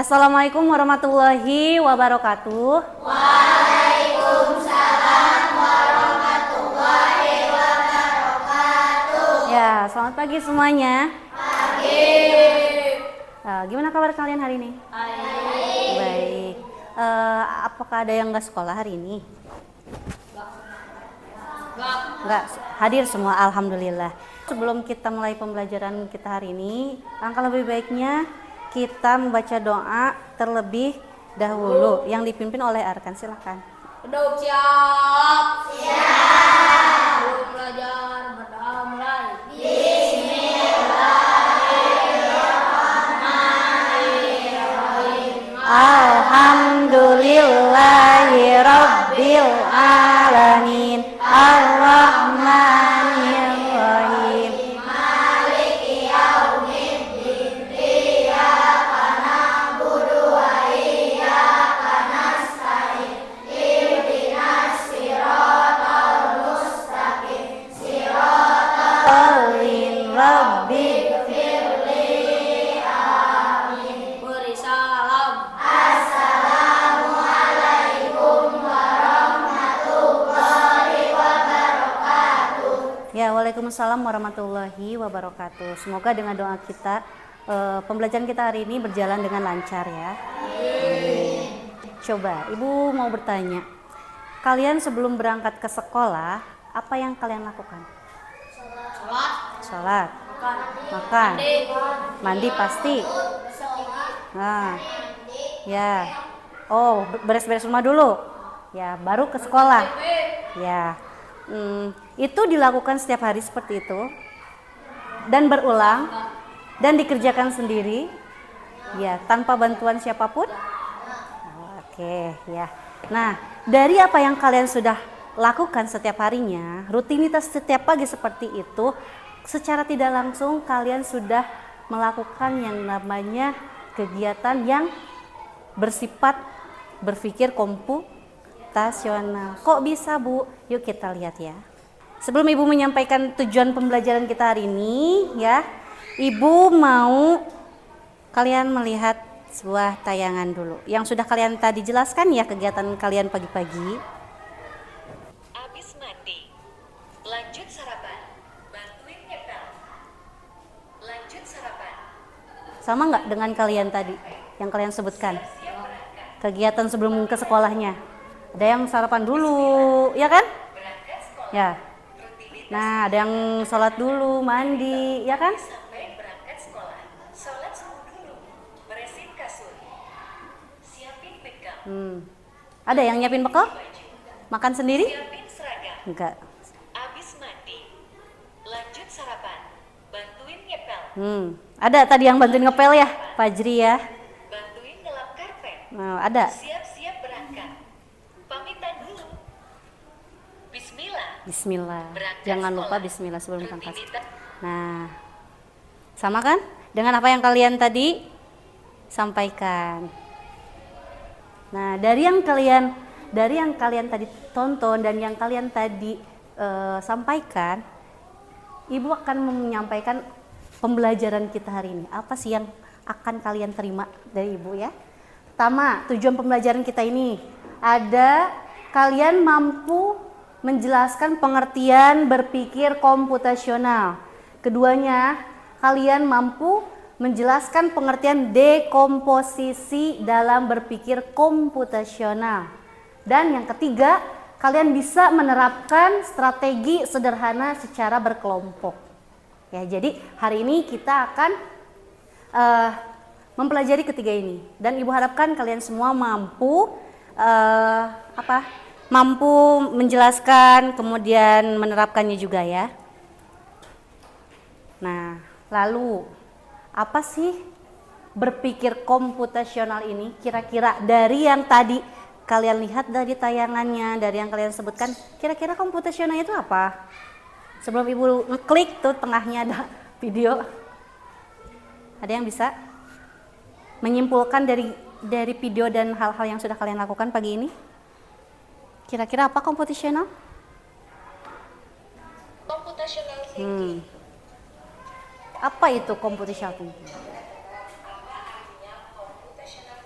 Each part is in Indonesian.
Assalamualaikum warahmatullahi wabarakatuh. Waalaikumsalam warahmatullahi wabarakatuh. Ya, selamat pagi semuanya. Pagi. Gimana kabar kalian hari ini? Baik. Baik. Apakah ada yang nggak sekolah hari ini? Nggak. Hadir semua, alhamdulillah. Sebelum kita mulai pembelajaran kita hari ini, langkah lebih baiknya kita membaca doa terlebih dahulu yang dipimpin oleh Arkan. Silakan. Udah siap. Siap. Belum belajar, berdoa mulai. Alhamdulillahi rabbil alamin. Ar-Rahmanir Rahim. Maliki yaumiddin. Iyyaka na'budu wa iyyaka nasta'in. Ihdinas siratal mustaqim. Siratal Rabbi. Beri salam. Ya, waalaikumsalam warahmatullahi wabarakatuh. Semoga dengan doa kita, pembelajaran kita hari ini berjalan dengan lancar ya. Coba, Ibu mau bertanya. Kalian sebelum berangkat ke sekolah, apa yang kalian lakukan? Sholat. Makan. Mandi pasti. Nah, ya. Oh, beres-beres rumah dulu. Ya, baru ke sekolah. Ya. Itu dilakukan setiap hari seperti itu dan berulang dan dikerjakan sendiri ya, tanpa bantuan siapapun. Oke ya. Nah, dari apa yang kalian sudah lakukan setiap harinya, rutinitas setiap pagi seperti itu, secara tidak langsung kalian sudah melakukan yang namanya kegiatan yang bersifat berpikir komputasional. Kok bisa, Bu? Yuk kita lihat ya. Sebelum Ibu menyampaikan tujuan pembelajaran kita hari ini ya, Ibu mau kalian melihat sebuah tayangan dulu yang sudah kalian tadi jelaskan ya, kegiatan kalian pagi-pagi. Habis mandi, lanjut sarapan, bantuin ngepel. Lanjut sarapan. Sama nggak dengan kalian tadi yang kalian sebutkan? Siap berangkat. Kegiatan sebelum ke sekolahnya. Ada yang sarapan dulu, ya kan? Berangkat sekolah. Ya. Rutinitas Nah, ada yang sholat dulu, mandi, ya kan? sampai berangkat sekolah. Sholat subuh dulu. Beresin kasur. Siapin bekal. Ada yang nyiapin bekal? Baju. Makan sendiri? Siapin seragam. Enggak. Habis mandi, lanjut sarapan, bantuin ngepel. Ada tadi yang bantuin ngepel ya, Fajri ya. Bantuin ngelap karpet. Nah, ada. Siap-siap berangkat. Pamitan dulu. Bismillah. Bismillah. Berangkat Jangan lupa sekolah. bismillah sebelum berangkat. Rutinitas Nah, sama kan dengan apa yang kalian tadi sampaikan. Nah, dari yang kalian tadi tonton dan yang kalian tadi sampaikan, Ibu akan menyampaikan pembelajaran kita hari ini. Apa sih yang akan kalian terima dari Ibu ya? Pertama, tujuan pembelajaran kita ini ada kalian mampu menjelaskan pengertian berpikir komputasional. Keduanya, kalian mampu menjelaskan pengertian dekomposisi dalam berpikir komputasional. Dan yang ketiga, kalian bisa menerapkan strategi sederhana secara berkelompok. Ya, jadi hari ini kita akan mempelajari ketiga ini, dan Ibu harapkan kalian semua mampu mampu menjelaskan kemudian menerapkannya juga ya. Nah, lalu apa sih berpikir komputasional ini? Kira-kira dari yang tadi kalian lihat dari tayangannya, dari yang kalian sebutkan, kira-kira komputasional itu apa? Sebelum Ibu ngeklik tuh tengahnya ada video. Ada yang bisa menyimpulkan dari video dan hal-hal yang sudah kalian lakukan pagi ini? Kira-kira apa komputasional? computational thinking. Apa itu computational thinking? Apa artinya computational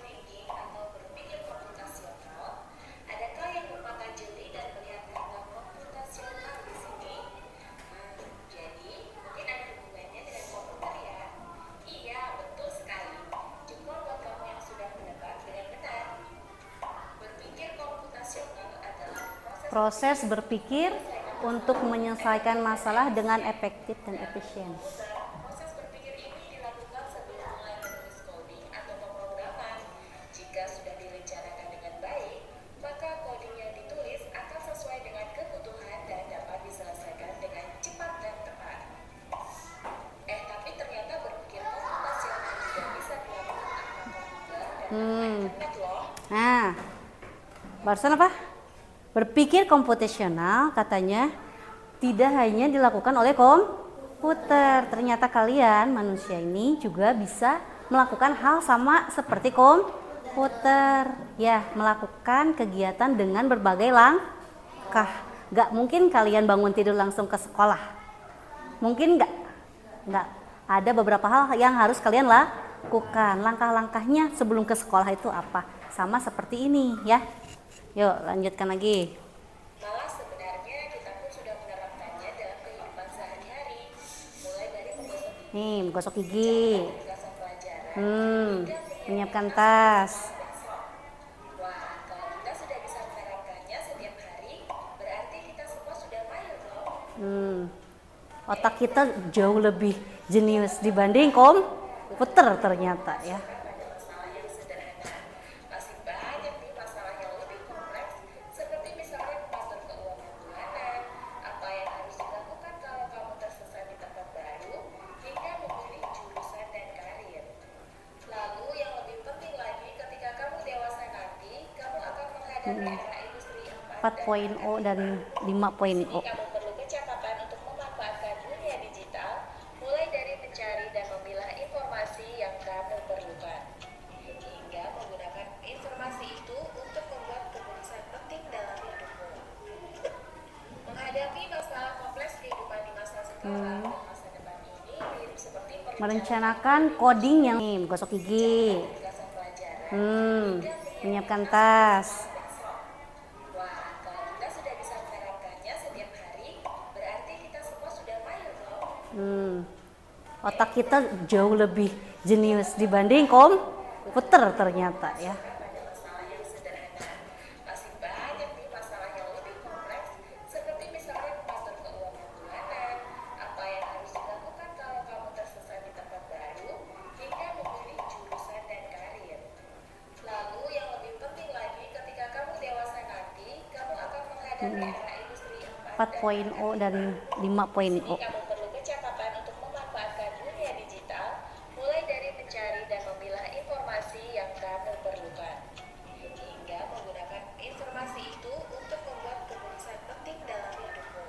proses berpikir untuk menyelesaikan masalah dengan efektif dan efisien. Proses berpikir ini dilakukan sebelum mulai menulis coding atau pemrograman. Jika sudah direncanakan dengan baik, maka coding yang ditulis akan sesuai dengan kebutuhan dan dapat diselesaikan dengan cepat dan tepat. Tapi ternyata berpikir komputasional juga bisa dilakukan tanpa komputer dan internet loh. Nah, barusan apa? Berpikir komputasional katanya tidak hanya dilakukan oleh komputer. Ternyata kalian manusia ini juga bisa melakukan hal sama seperti komputer. Ya, melakukan kegiatan dengan berbagai langkah. Gak mungkin kalian bangun tidur langsung ke sekolah. Mungkin gak. Ada beberapa hal yang harus kalian lakukan. Langkah-langkahnya sebelum ke sekolah itu apa? Sama seperti ini ya. Yuk lanjutkan lagi. Malah sebenarnya kita pun sudah menerapkannya dalam kehidupan sehari-hari, mulai dari Menggosok gigi. tugasan pelajaran, Menyiapkan tas. Wah, kalau kita sudah bisa menerapkannya setiap hari, berarti kita semua sudah mahir loh. Otak kita jauh lebih jenius dibanding komputer ternyata ya. Pada masalah yang sederhana, masih banyak nih masalah yang lebih kompleks, seperti misalnya mengatur keuangan bulanan, apa yang harus dilakukan kalau kamu tersesat di tempat baru, hingga memilih jurusan dan karir. Lalu yang lebih penting lagi, ketika kamu dewasa nanti, kamu akan menghadapi era industri 4.0 dan 5.0. Kamu perlu kecakapan untuk memanfaatkan dunia digital, mulai dari mencari dan memilah informasi yang kamu perlukan, hingga menggunakan informasi itu untuk membuat keputusan penting dalam hidupmu. Menghadapi masalah kompleks kehidupan di masa sekarang dan masa depan ini mirip seperti Merencanakan coding yang menggosok gigi. tugasan pelajaran. Menyiapkan tas. Wah, kalau kita sudah bisa menerapkannya setiap hari, berarti kita semua sudah mahir loh. Otak kita jauh lebih jenius dibanding komputer ternyata ya. Pada masalah yang sederhana, masih banyak nih masalah yang lebih kompleks, seperti misalnya mengatur keuangan bulanan, apa yang harus dilakukan kalau kamu tersesat di tempat baru, hingga memilih jurusan dan karir. Lalu yang lebih penting lagi, ketika kamu dewasa nanti, kamu akan menghadapi era industri 4.0 dan 5.0. Kamu perlu kecakapan untuk memanfaatkan dunia digital, mulai dari mencari dan memilah informasi yang kamu perlukan, hingga menggunakan informasi itu untuk membuat keputusan penting dalam hidupmu.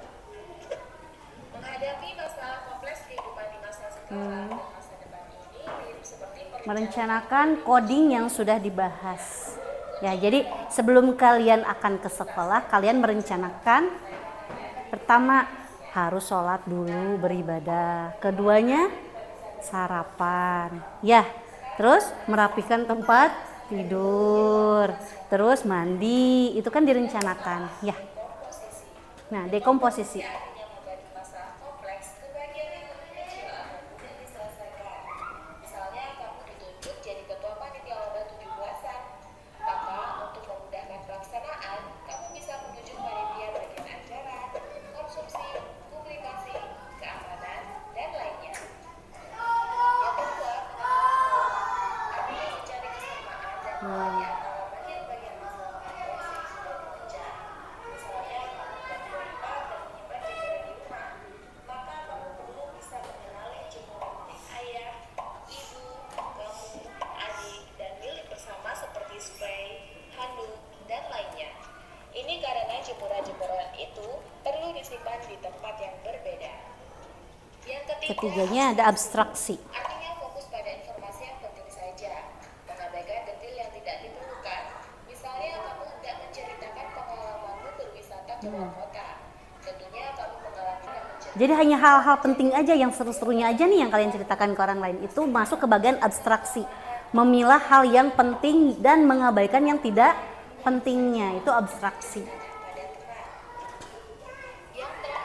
Menghadapi masalah kompleks kehidupan di masa sekarang dan masa depan ini mirip seperti Merencanakan coding yang sudah dibahas. Ya, jadi sebelum kalian akan ke sekolah, kalian merencanakan pertama harus sholat dulu, beribadah. Keduanya sarapan. Ya, terus merapikan tempat tidur. Terus mandi, itu kan direncanakan. Ya. Nah, dekomposisi. yang membagi masalah kompleks ke bagian yang lebih kecil agar mudah diselesaikan. Misalnya kamu ditunjuk jadi ketua panitia lomba 17-an. Maka untuk memudahkan pelaksanaan, kamu bisa menunjuk panitia bagian acara, konsumsi, publikasi, keamanan, dan lainnya. Yang kedua, adalah mencari kesamaan dan di antara bagian-bagian masalah kompleks yang sudah dipecah. Misalnya, kamu bagi lipat dan menyimpan jemuran di rumah. Maka kamu perlu bisa mengenali jemuran milik ayah, ibu, kamu, adik, dan milik bersama seperti spray, handuk, dan lainnya. Ini karena jemuran-jemuran itu perlu disimpan di tempat yang berbeda. Yang Ketiganya ada abstraksi. artinya fokus pada informasi yang penting saja, mengabaikan detail yang tidak diperlukan. Misalnya kamu hendak menceritakan pengalamanmu berwisata ke luar kota. Tentunya kamu mengalami dan menceritakan Jadi hanya hal-hal penting aja, yang seru-serunya aja nih yang kalian ceritakan ke orang lain. Itu masuk ke bagian abstraksi. Memilah hal yang penting dan mengabaikan yang tidak pentingnya. Itu abstraksi.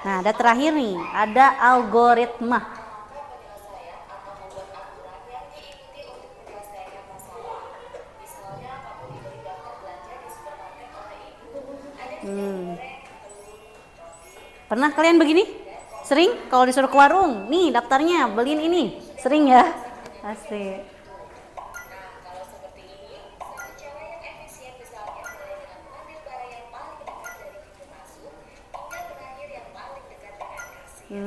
Nah, ada terakhir nih, ada algoritma. penyelesaian atau membuat aturan yang diikuti untuk menyelesaikan masalah. Misalnya kamu diberi daftar belanja di supermarket oleh ibu, ada minyak goreng, Pernah kalian begini? Sering? Kalau disuruh ke warung, nih daftarnya, beliin ini. Sering ya? Asik. Nah, kalau seperti ini, satu cara yang efisien misalnya mulai dengan mengambil barang yang paling dekat dari pintu masuk hingga terakhir yang paling dekat dengan kasir.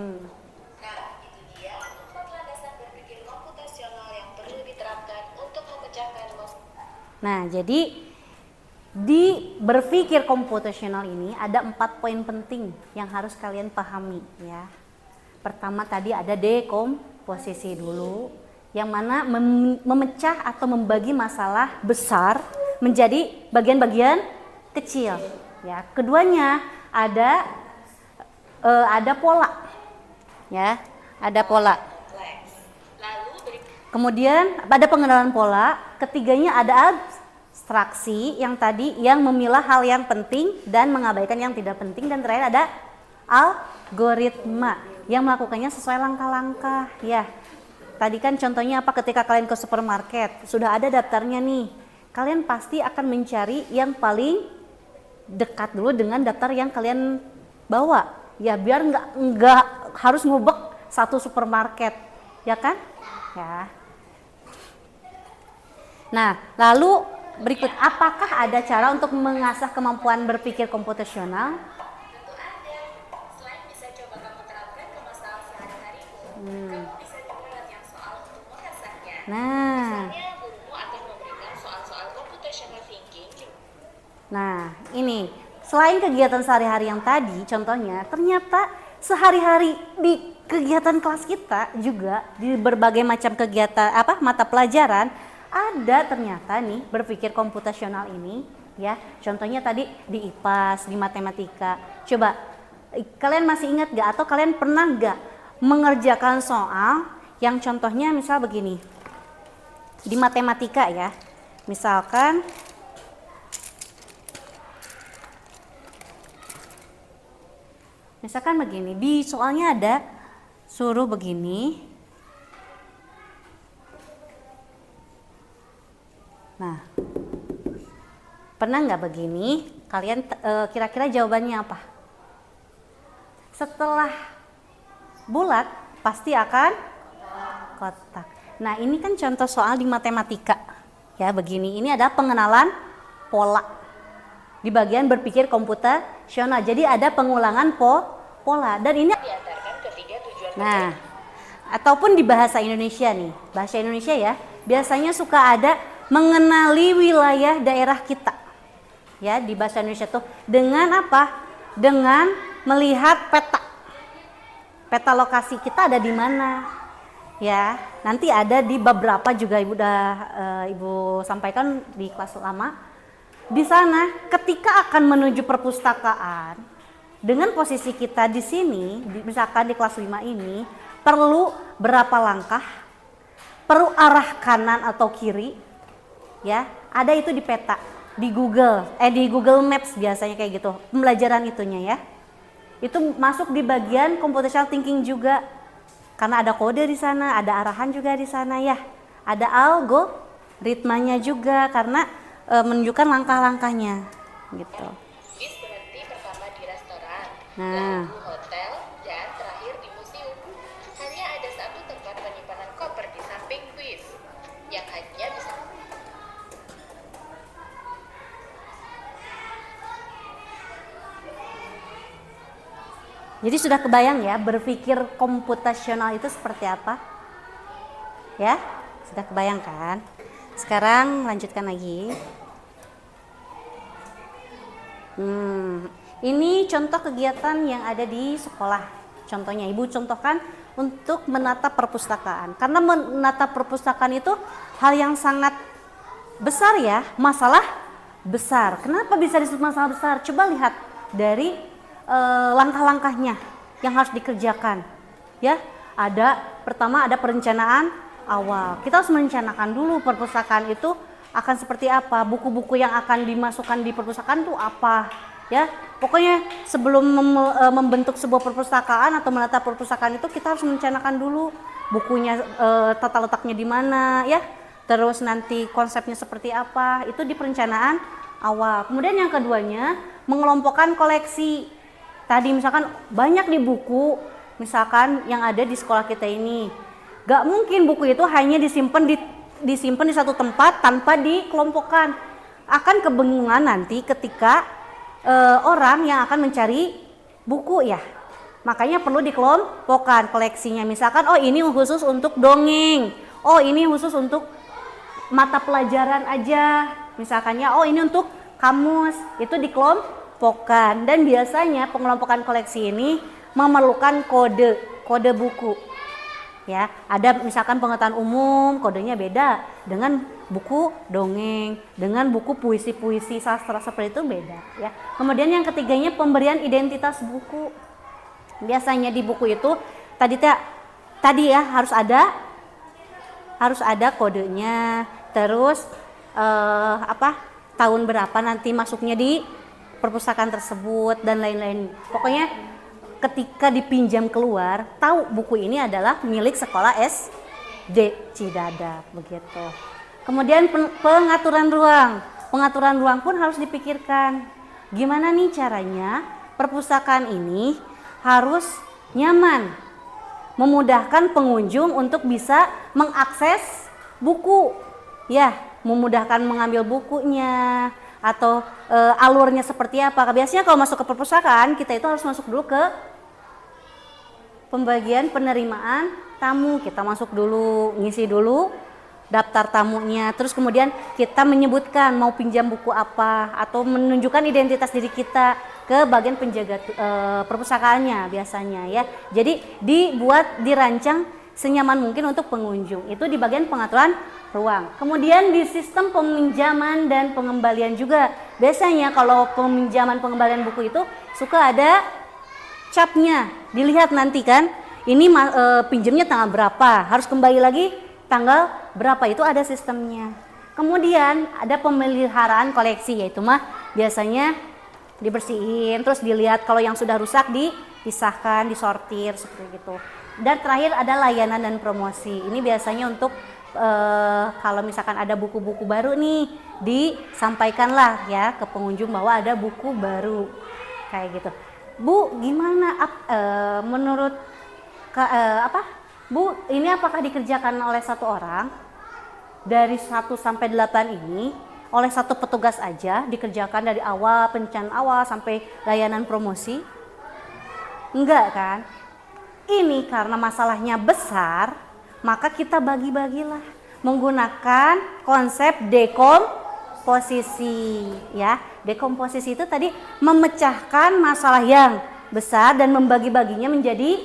Nah, itu dia 4 landasan berpikir komputasional yang perlu diterapkan untuk memecahkan masalah. Nah, jadi di berpikir komputasional ini ada 4 poin penting yang harus kalian pahami ya. Pertama tadi ada dekomposisi dulu, yang mana memecah atau membagi masalah besar menjadi bagian-bagian kecil ya. Keduanya ada pola ya, ada pola. Kemudian ada pengenalan pola, ketiganya ada abstraksi yang tadi yang memilah hal yang penting dan mengabaikan yang tidak penting, dan terakhir ada algoritma yang melakukannya sesuai langkah-langkah ya. Tadi kan contohnya apa, ketika kalian ke supermarket sudah ada daftarnya nih, kalian pasti akan mencari yang paling dekat dulu dengan daftar yang kalian bawa ya, biar nggak harus ngubek satu supermarket ya kan ya. Nah lalu berikut, apakah ada cara untuk mengasah kemampuan berpikir komputasional? Tentu ada. Selain bisa coba kamu terapkan ke masalah sehari-harimu, kamu bisa juga latihan soal untuk mengasahnya. Nah, Misalnya, gurumu akan memberikan soal-soal computational thinking. nah ini selain kegiatan sehari-hari yang tadi, contohnya ternyata sehari-hari di kegiatan kelas kita juga di berbagai macam kegiatan mata pelajaran ada ternyata nih berpikir komputasional ini ya. Contohnya tadi di IPAS, di matematika. Coba kalian masih ingat gak atau kalian pernah gak mengerjakan soal yang contohnya misal begini di matematika ya, misalkan begini, di soalnya ada suruh begini. Nah, pernah nggak begini? Kalian kira-kira jawabannya apa? Setelah bulat pasti akan kotak. Nah, ini kan contoh soal di matematika. Ya, begini. Ini ada pengenalan pola di bagian berpikir komputasional. Jadi ada pengulangan pola, dan ini Diantarkan ketiga tujuan nah, ataupun di bahasa Indonesia nih, bahasa Indonesia ya, biasanya suka ada mengenali wilayah daerah kita. Ya, di bahasa Indonesia tuh dengan apa? Dengan melihat peta. Peta lokasi kita ada di mana. Ya, nanti ada di beberapa juga Ibu sampaikan di kelas lama. Di sana ketika akan menuju perpustakaan, dengan posisi kita di sini, misalkan di kelas 5 ini, perlu berapa langkah? Perlu arah kanan atau kiri? Ya, ada itu di peta, di Google Maps biasanya kayak gitu, pembelajaran itunya ya. Itu masuk di bagian computational thinking juga, karena ada kode di sana, ada arahan juga di sana ya, ada algoritmanya juga karena menunjukkan langkah-langkahnya gitu. Bis berhenti pertama di restoran, Nah. lalu hotel, dan terakhir di museum. Hanya ada satu tempat penyimpanan koper di samping bis, yang hanya bisa. Jadi sudah kebayang ya berpikir komputasional itu seperti apa? Ya, sudah kebayang kan? Sekarang lanjutkan lagi. Ini contoh kegiatan yang ada di sekolah. Contohnya Ibu contohkan untuk menata perpustakaan. Karena menata perpustakaan itu hal yang sangat besar ya, masalah besar. Kenapa bisa disebut masalah besar? Coba lihat dari langkah-langkahnya yang harus dikerjakan. Ya, pertama ada perencanaan awal. Kita harus merencanakan dulu perpustakaan itu akan seperti apa, buku-buku yang akan dimasukkan di perpustakaan itu apa. Ya, pokoknya sebelum membentuk sebuah perpustakaan atau menata perpustakaan itu kita harus merencanakan dulu bukunya, tata letaknya di mana ya. Terus nanti konsepnya seperti apa, itu di perencanaan awal. Kemudian yang keduanya mengelompokkan koleksi. tadi misalkan banyak di buku misalkan yang ada di sekolah kita ini. Gak mungkin buku itu hanya disimpan di satu tempat tanpa dikelompokkan. Akan kebingungan nanti ketika orang yang akan mencari buku ya. Makanya perlu dikelompokkan koleksinya. Misalkan oh ini khusus untuk dongeng. Oh ini khusus untuk mata pelajaran aja. Misalkannya oh ini untuk kamus. Itu dikelompokkan. Dan biasanya pengelompokan koleksi ini memerlukan kode buku. Ya, ada misalkan pengetahuan umum, kodenya beda dengan buku dongeng, dengan buku puisi-puisi sastra seperti itu beda ya. Kemudian yang ketiganya pemberian identitas buku. Biasanya di buku itu tadi ya harus ada kodenya, terus tahun berapa nanti masuknya di perpustakaan tersebut dan lain-lain. Pokoknya ketika dipinjam keluar, tahu buku ini adalah milik sekolah SD Cidadap begitu. Kemudian pengaturan ruang. Pengaturan ruang pun harus dipikirkan. Gimana nih caranya perpustakaan ini harus nyaman, memudahkan pengunjung untuk bisa mengakses buku. Ya, memudahkan mengambil bukunya atau alurnya seperti apa. Biasanya kalau masuk ke perpustakaan, kita itu harus masuk dulu ke pembagian penerimaan tamu. Kita masuk dulu, ngisi dulu daftar tamunya, terus kemudian kita menyebutkan mau pinjam buku apa atau menunjukkan identitas diri kita ke bagian penjaga perpustakaannya biasanya ya. Jadi dirancang senyaman mungkin untuk pengunjung. Itu di bagian pengaturan ruang. Kemudian di sistem peminjaman dan pengembalian juga. Biasanya kalau peminjaman pengembalian buku itu suka ada capnya, dilihat nanti kan, ini pinjamnya tanggal berapa, harus kembali lagi tanggal berapa, itu ada sistemnya. Kemudian ada pemeliharaan koleksi, yaitu biasanya dibersihin, terus dilihat kalau yang sudah rusak dipisahkan, disortir seperti itu. Dan terakhir ada layanan dan promosi. Ini biasanya untuk kalau misalkan ada buku-buku baru nih, disampaikanlah ya ke pengunjung bahwa ada buku baru kayak gitu. Bu, gimana menurut Bu, ini apakah dikerjakan oleh satu orang? Dari 1 sampai 8 ini oleh satu petugas aja dikerjakan dari awal, perencanaan awal sampai layanan promosi? Enggak kan? Ini karena masalahnya besar, maka kita bagi-bagilah menggunakan konsep dekomposisi ya. Dekomposisi itu tadi memecahkan masalah yang besar dan membagi-baginya menjadi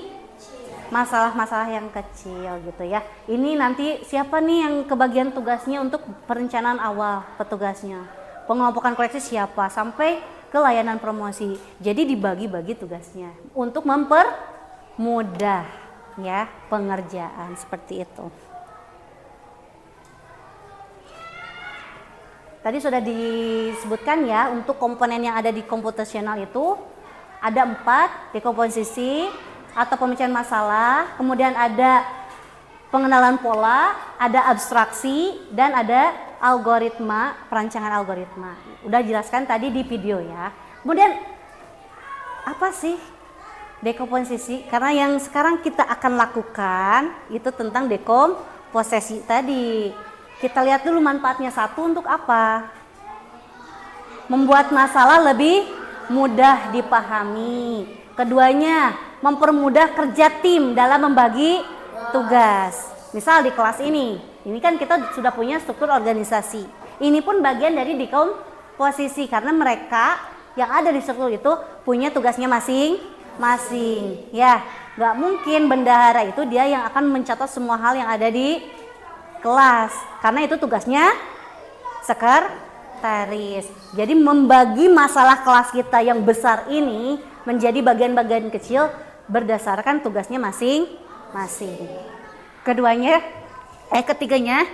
masalah-masalah yang kecil gitu ya. Ini nanti siapa nih yang kebagian tugasnya untuk perencanaan awal petugasnya. Pengelompokan koleksi siapa sampai ke layanan promosi. Jadi dibagi-bagi tugasnya untuk mempermudah ya pengerjaan seperti itu. Tadi sudah disebutkan ya, untuk komponen yang ada di komputasional itu ada 4, dekomposisi atau pemecahan masalah, kemudian ada pengenalan pola, ada abstraksi, dan ada algoritma, perancangan algoritma. Udah jelaskan tadi di video ya. Kemudian apa sih dekomposisi? Karena yang sekarang kita akan lakukan itu tentang dekomposisi tadi. Kita lihat dulu manfaatnya. Satu, untuk apa? Membuat masalah lebih mudah dipahami. Keduanya, mempermudah kerja tim dalam membagi tugas. Misal di kelas ini kan kita sudah punya struktur organisasi. Ini pun bagian dari dekomposisi karena mereka yang ada di struktur itu punya tugasnya masing-masing. Ya, nggak mungkin bendahara itu dia yang akan mencatat semua hal yang ada di kelas, karena itu tugasnya sekretaris. Jadi membagi masalah kelas kita yang besar ini menjadi bagian-bagian kecil berdasarkan tugasnya masing-masing. Ketiganya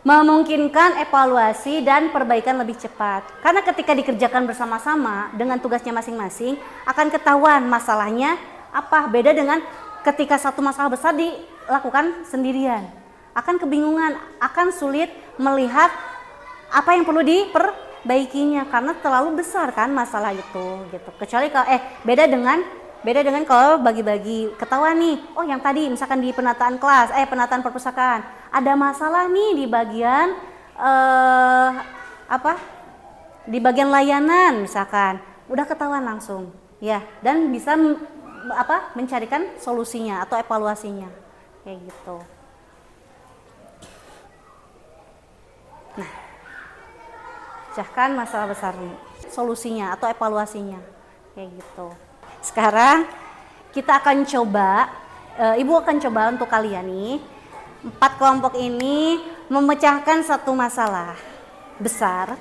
memungkinkan evaluasi dan perbaikan lebih cepat. Karena ketika dikerjakan bersama-sama dengan tugasnya masing-masing akan ketahuan masalahnya apa. Beda dengan ketika satu masalah besar dilakukan sendirian. Akan kebingungan, akan sulit melihat apa yang perlu diperbaikinya karena terlalu besar kan masalah itu gitu. Kecuali kalau beda dengan Beda dengan kalau bagi-bagi, ketahuan nih, oh yang tadi misalkan di penataan kelas, penataan perpustakaan, ada masalah nih di bagian di bagian layanan misalkan, udah ketahuan langsung, ya, dan bisa mencarikan solusinya atau evaluasinya, kayak gitu. Nah, pecahkan masalah besarnya, solusinya atau evaluasinya, kayak gitu. Sekarang kita akan coba, Ibu akan coba untuk kalian nih, 4 kelompok ini memecahkan satu masalah besar,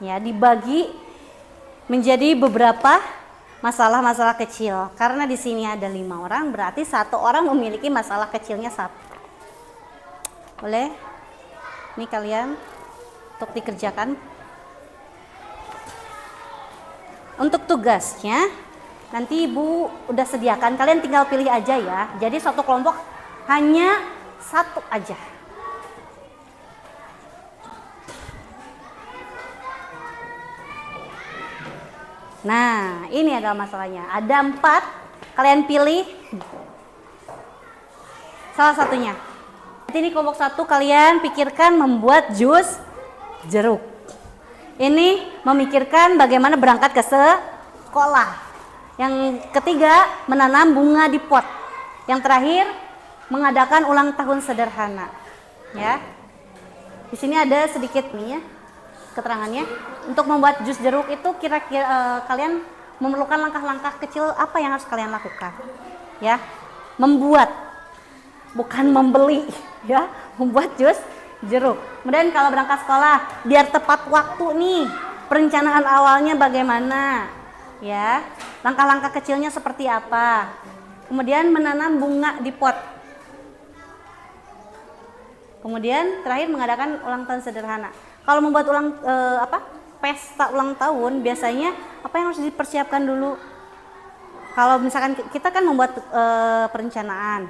ya, dibagi menjadi beberapa masalah-masalah kecil. Karena di sini ada 5 orang, berarti 1 orang memiliki masalah kecilnya 1. Boleh? Ini kalian untuk dikerjakan. Untuk tugasnya nanti Ibu udah sediakan, kalian tinggal pilih aja ya. Jadi satu kelompok hanya 1 aja. Nah, ini adalah masalahnya. Ada 4, kalian pilih salah satunya. Ini kelompok 1, kalian pikirkan membuat jus jeruk. Ini memikirkan bagaimana berangkat ke sekolah. Yang ketiga, menanam bunga di pot. Yang terakhir, mengadakan ulang tahun sederhana. Ya. Di sini ada sedikit nih ya, keterangannya. Untuk membuat jus jeruk itu kira-kira kalian memerlukan langkah-langkah kecil apa yang harus kalian lakukan? Ya. Membuat, bukan membeli, ya. Membuat jus jeruk. Kemudian kalau berangkat sekolah, biar tepat waktu nih, perencanaan awalnya bagaimana, ya, langkah-langkah kecilnya seperti apa. Kemudian menanam bunga di pot. Kemudian terakhir mengadakan ulang tahun sederhana. Kalau membuat pesta ulang tahun, biasanya apa yang harus dipersiapkan dulu? Kalau misalkan kita kan membuat perencanaan,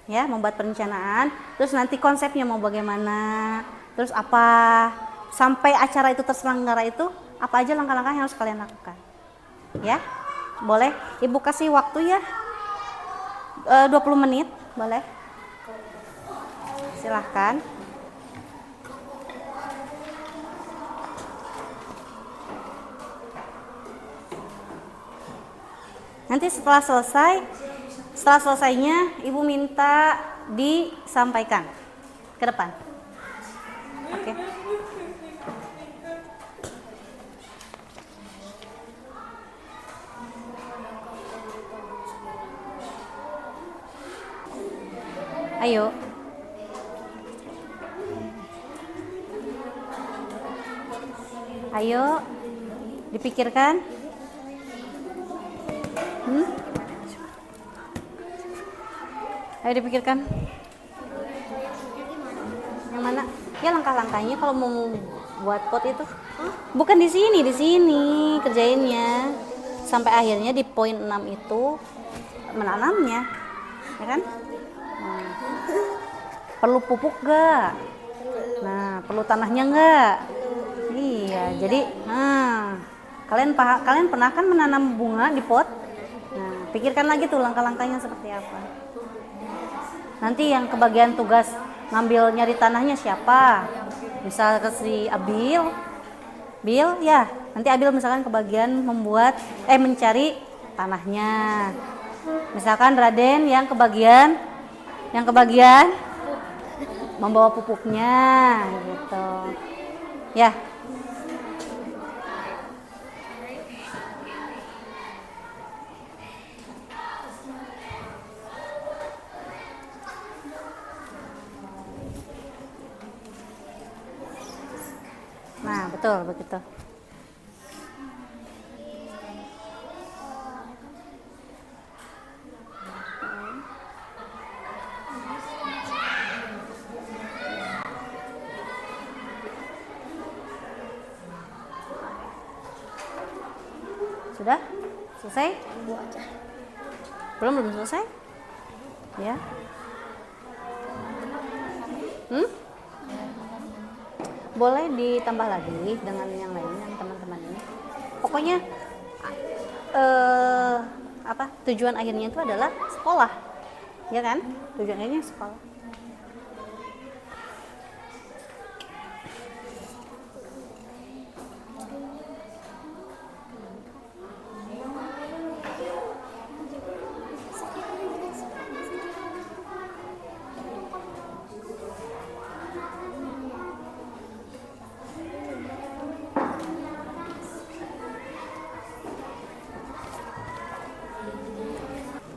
ya, membuat perencanaan, terus nanti konsepnya mau bagaimana, terus apa, sampai acara itu terselenggara itu, apa aja langkah-langkah yang harus kalian lakukan, ya. Boleh Ibu kasih waktu ya, 20 menit, boleh, silahkan. Nanti setelah selesainya Ibu minta disampaikan ke depan. Oke. Ayo. Ayo, dipikirkan. Ayo dipikirkan. Yang mana? Ya langkah-langkahnya kalau mau buat pot itu. Bukan di sini kerjainnya. Sampai akhirnya di poin 6 itu menanamnya. Ya kan? Nah, perlu pupuk gak? Nah, perlu tanahnya gak? Iya, jadi kalian pernah kan menanam bunga di pot? Nah, pikirkan lagi tuh langkah-langkahnya seperti apa. Nanti yang kebagian tugas ngambil nyari tanahnya siapa? Misal si Abil ya. Nanti Abil misalkan kebagian mencari tanahnya. Misalkan Raden yang kebagian membawa pupuknya gitu. Ya. Nah, betul begitu. Sudah? Selesai? Belum selesai? Ya. Boleh ditambah lagi dengan yang lain, yang teman-teman ini. Pokoknya apa? Tujuan akhirnya itu adalah sekolah. Ya kan? Tujuan akhirnya sekolah.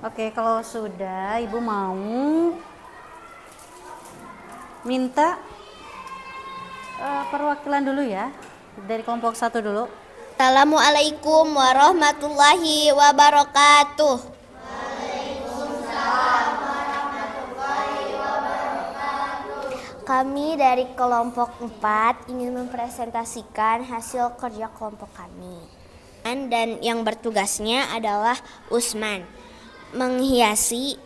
Oke, kalau sudah Ibu mau minta perwakilan dulu ya. Dari kelompok 1 dulu. Assalamualaikum warahmatullahi wabarakatuh. Kami dari kelompok 4 ingin mempresentasikan hasil kerja kelompok kami. Dan yang bertugasnya adalah Usman. Menghiasi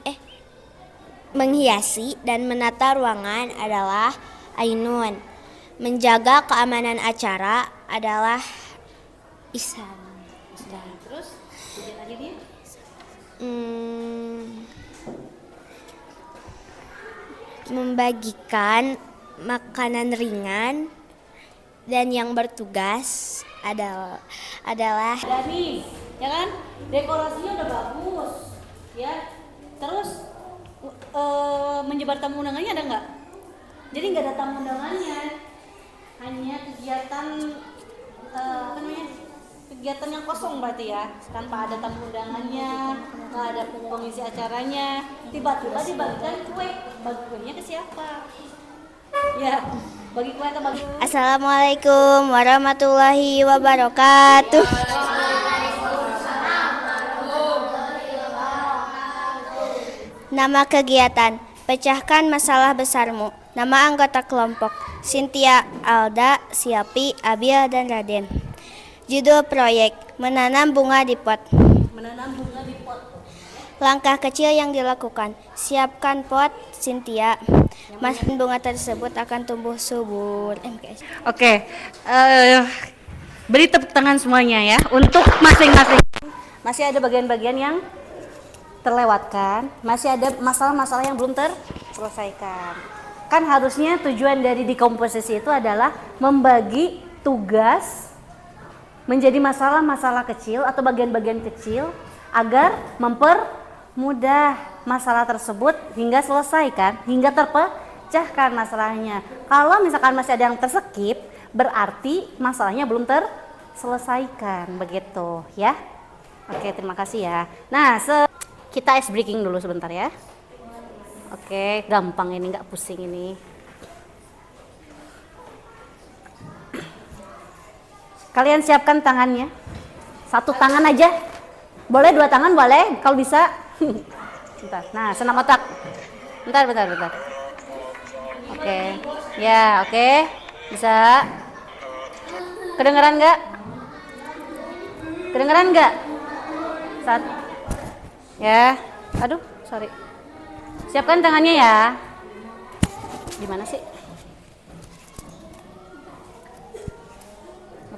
dan menata ruangan adalah Ainun. Menjaga keamanan acara adalah Ihsan. Terus tujuan akhirnya? Membagikan makanan ringan, dan yang bertugas adalah Ada nih, ya kan? Dekorasinya udah bagus, ya. Terus menyebar tamu undangannya ada nggak? Jadi nggak ada tamu undangannya, hanya kegiatan apa namanya? Kegiatan yang kosong berarti ya, tanpa ada tamu undangannya, nggak ada pengisi acaranya. Tiba-tiba dibagikan kue, bagi kuenya ke siapa? Ya, bagi kue atau bagi? Assalamualaikum warahmatullahi wabarakatuh. Nama kegiatan, pecahkan masalah besarmu. Nama anggota kelompok, Cynthia, Alda, Siapi, Abil, dan Raden. Judul proyek, menanam bunga di pot. Menanam bunga di pot. Langkah kecil yang dilakukan, siapkan pot, Cynthia. Bunga tersebut akan tumbuh subur. Oke, beri tepuk tangan semuanya ya untuk masing-masing. Masih ada bagian-bagian yang terlewatkan, masih ada masalah-masalah yang belum terselesaikan. Kan harusnya tujuan dari dekomposisi itu adalah membagi tugas menjadi masalah-masalah kecil atau bagian-bagian kecil agar mempermudah masalah tersebut hingga selesai kan, hingga terpecahkan masalahnya. Kalau misalkan masih ada yang terskip, berarti masalahnya belum terselesaikan, begitu ya. Oke, terima kasih ya. Nah, kita ice breaking dulu sebentar ya. Oke, gampang ini, nggak pusing ini. Kalian siapkan tangannya. 1 tangan aja. Boleh 2 tangan, boleh kalau bisa. Bentar. Nah, senam otak. Bentar. Oke. Ya, oke. Bisa. Kedengeran nggak? Kedengeran nggak? Ya. Aduh, sorry. Siapkan tangannya ya. Gimana sih?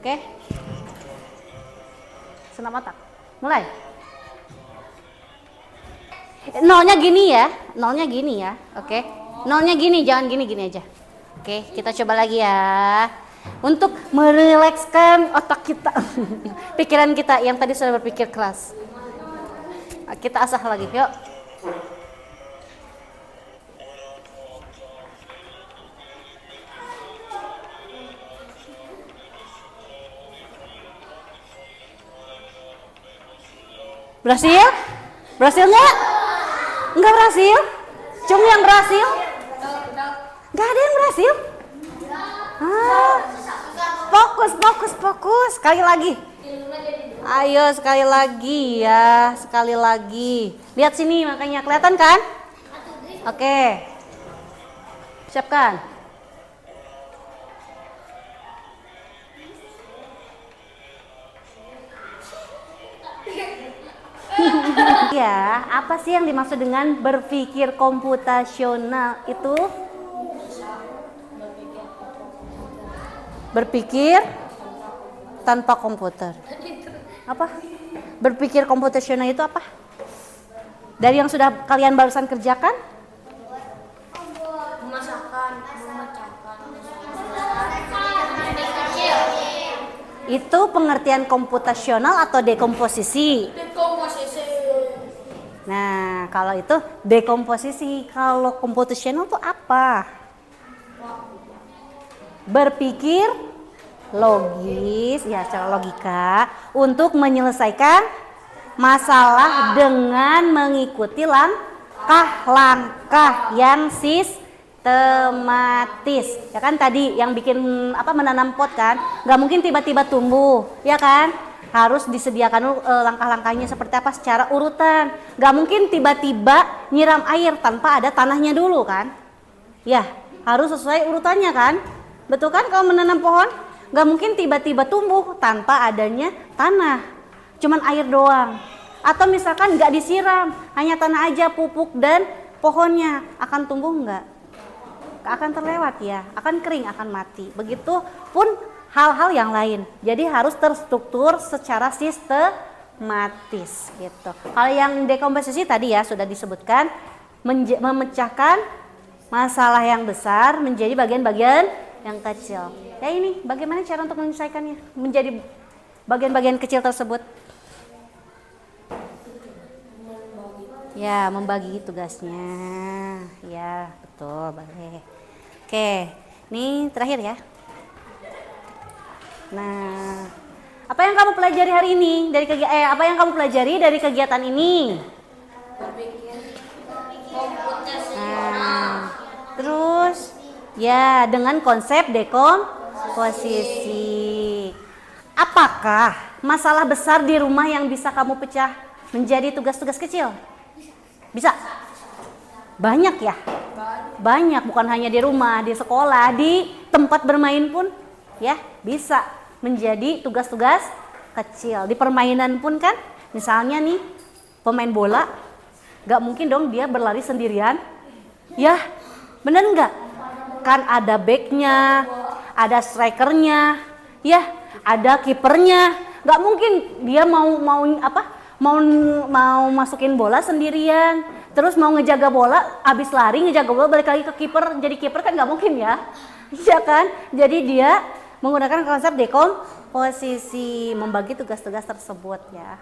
Oke. Senam otak. Mulai. Nolnya gini ya. Oke. Nolnya gini, jangan gini aja. Oke, kita coba lagi ya. Untuk merilekskan otak kita. Pikiran kita yang tadi sudah berpikir keras. Kita asah lagi, yuk. Berhasil? Berhasil nggak? Nggak berhasil? Cung yang berhasil? Nggak ada yang berhasil? Fokus. Sekali lagi. Ayo sekali lagi ya, sekali lagi. Lihat sini makanya, kelihatan kan? Oke. Siapkan. Ya, apa sih yang dimaksud dengan berpikir komputasional itu? Berpikir tanpa komputer. Apa? Berpikir komputasional itu apa? Dari yang sudah kalian barusan kerjakan? Memasakkan, memecahkan. Itu pengertian komputasional atau dekomposisi? Dekomposisi. Nah, kalau itu dekomposisi. Kalau komputasional itu apa? Berpikir logis, ya secara logika untuk menyelesaikan masalah dengan mengikuti langkah-langkah yang sistematis. Ya kan tadi yang bikin menanam pot kan, nggak mungkin tiba-tiba tumbuh, ya kan? Harus disediakan langkah-langkahnya seperti apa secara urutan. Nggak mungkin tiba-tiba nyiram air tanpa ada tanahnya dulu kan? Ya, harus sesuai urutannya kan? Betul kan kalau menanam pohon? Nggak mungkin tiba-tiba tumbuh tanpa adanya tanah. Cuman air doang. Atau misalkan nggak disiram, hanya tanah aja, pupuk dan pohonnya akan tumbuh nggak? Akan terlewat ya, akan kering, akan mati. Begitupun hal-hal yang lain. Jadi harus terstruktur secara sistematis gitu. Kalau yang dekomposisi tadi ya sudah disebutkan, memecahkan masalah yang besar menjadi bagian-bagian yang kecil. Ya ini bagaimana cara untuk menyelesaikannya menjadi bagian-bagian kecil tersebut? Ya, membagi tugasnya. Ya, betul, boleh. Oke, ini terakhir ya. Nah, apa yang kamu pelajari hari ini dari apa yang kamu pelajari dari kegiatan ini? Nah, terus ya dengan konsep dekomposisi. Apakah masalah besar di rumah yang bisa kamu pecah menjadi tugas-tugas kecil? Bisa? Banyak ya? Banyak, bukan hanya di rumah, di sekolah, di tempat bermain pun ya bisa menjadi tugas-tugas kecil. Di permainan pun kan, misalnya nih pemain bola, gak mungkin dong dia berlari sendirian. Ya, bener nggak? Kan ada backnya, ada strikernya, ya, ada kipernya. Nggak mungkin dia mau masukin bola sendirian, terus mau ngejaga bola, abis lari ngejaga bola balik lagi ke kiper, jadi kiper kan nggak mungkin ya, iya kan? Jadi dia menggunakan konsep dekomposisi, membagi tugas-tugas tersebut ya.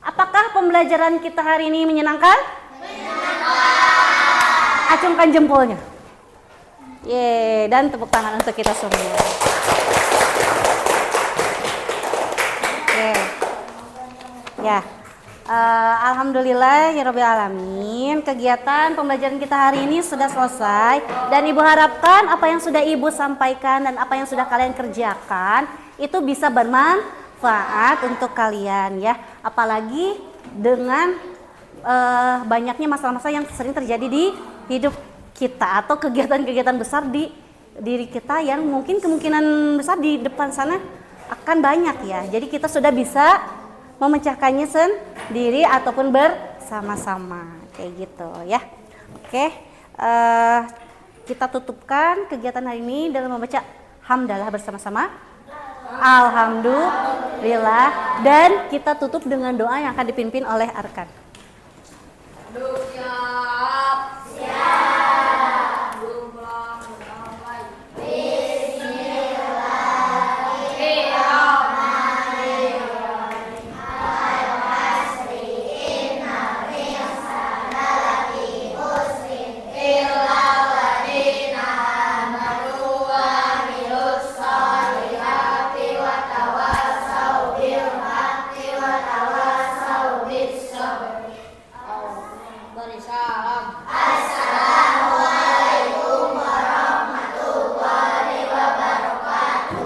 Apakah pembelajaran kita hari ini menyenangkan? Menyenangkan. Acungkan jempolnya. Yeay, dan tepuk tangan untuk kita semua. Oke. Ya. Alhamdulillah ya Rabbil Alamin, kegiatan pembelajaran kita hari ini sudah selesai dan Ibu harapkan apa yang sudah Ibu sampaikan dan apa yang sudah kalian kerjakan itu bisa bermanfaat untuk kalian ya. Apalagi dengan banyaknya masalah-masalah yang sering terjadi di hidup kita atau kegiatan-kegiatan besar di diri kita yang mungkin kemungkinan besar di depan sana akan banyak ya. Jadi kita sudah bisa memecahkannya sendiri ataupun bersama-sama kayak gitu ya. Oke, kita tutupkan kegiatan hari ini dengan membaca hamdalah bersama-sama. Alhamdulillah, dan kita tutup dengan doa yang akan dipimpin oleh Arkan.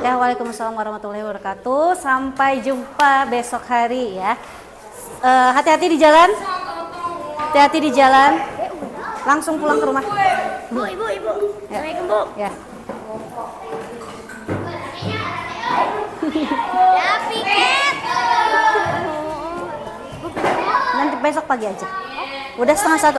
Ya, waalaikumsalam warahmatullahi wabarakatuh. Sampai jumpa besok hari ya. Hati-hati di jalan. Hati-hati di jalan. Langsung pulang ke rumah. Ibu. Ya. Assalamualaikum, Bu. Ya. Ya, piket. Nanti besok pagi aja. Udah 1:30.